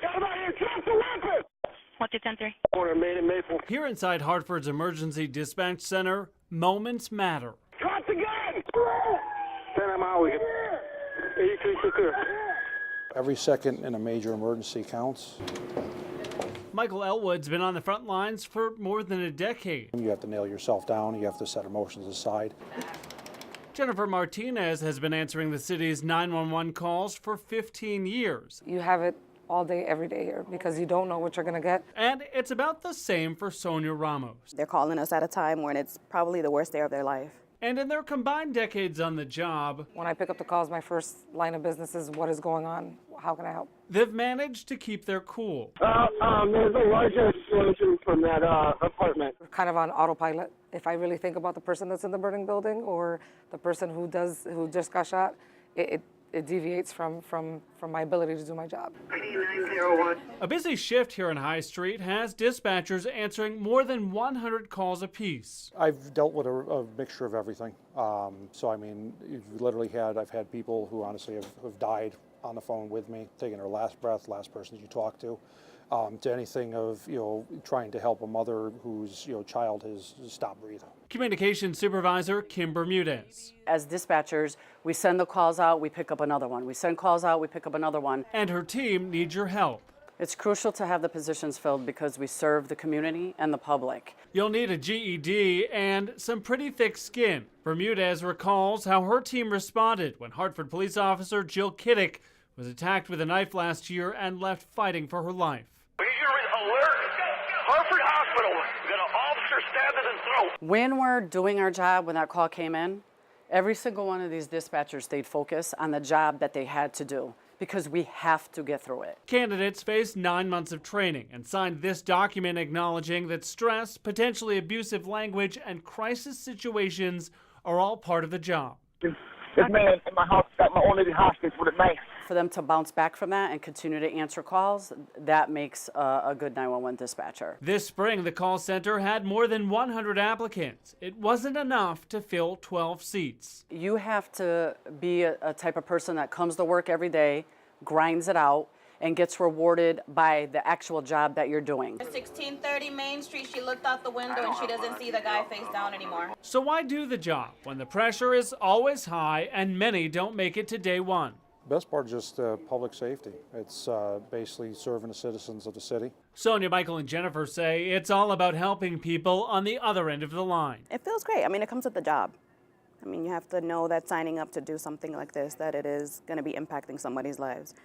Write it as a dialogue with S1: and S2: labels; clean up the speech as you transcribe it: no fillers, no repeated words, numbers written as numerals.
S1: Everybody drop the weapon!
S2: 1210-3.
S1: Order made in Maple.
S3: Here inside Hartford's Emergency Dispatch Center, moments matter.
S1: Drop the gun! 10 I'm out with you. 83 still clear.
S4: Every second in a major emergency counts.
S3: Michael Elwood's been on the front lines for more than a decade.
S4: You have to nail yourself down. You have to set emotions aside.
S3: Jennifer Martinez has been answering the city's 911 calls for 15 years.
S5: You have it all day, every day here because you don't know what you're going to get.
S3: And it's about the same for Sonia Ramos.
S6: They're calling us at a time when it's probably the worst day of their life.
S3: And in their combined decades on the job,
S5: When I pick up the calls, my first line of business is, what is going on? How can I help?
S3: they've managed to keep their cool.
S1: There's a large explosion from that apartment.
S5: We're kind of on autopilot. If I really think about the person that's in the burning building or the person who just got shot, it deviates from my ability to do my job.
S3: A busy shift here on High Street has dispatchers answering more than 100 calls apiece.
S4: I've dealt with a mixture of everything. So I mean, I've had people who honestly have died on the phone with me, taking their last breath, last person you talk to anything of, trying to help a mother whose, child has stopped breathing.
S3: Communications Supervisor Kim Bermudez.
S7: As dispatchers, we send the calls out, we pick up another one. We send calls out, we pick up another one.
S3: And her team needs your help.
S7: It's crucial to have the positions filled because we serve the community and the public.
S3: You'll need a GED and some pretty thick skin. Bermudez recalls how her team responded when Hartford police officer Jill Kiddick was attacked with a knife last year and left fighting for her life.
S1: Alert! Hartford Hospital. We got an officer stabbed in the throat.
S7: When we're doing our job, when that call came in, every single one of these dispatchers stayed focused on the job that they had to do because we have to get through it.
S3: Candidates face 9 months of training and signed this document acknowledging that stress, potentially abusive language, and crisis situations are all part of the job.
S1: This man in my house got my only hostage with a knife.
S7: For them to bounce back from that and continue to answer calls, that makes a good 911 dispatcher.
S3: This spring, the call center had more than 100 applicants. It wasn't enough to fill 12 seats.
S7: You have to be a type of person that comes to work every day, grinds it out, and gets rewarded by the actual job that you're doing.
S2: 1630 Main Street, she looked out the window and she doesn't see the guy face down anymore.
S3: So why do the job when the pressure is always high and many don't make it to day one?
S4: Best part is just public safety. It's basically serving the citizens of the city.
S3: Sonia, Michael, and Jennifer say it's all about helping people on the other end of the line.
S6: It feels great. I mean, it comes with the job. I mean, you have to know that signing up to do something like this, that it is going to be impacting somebody's lives.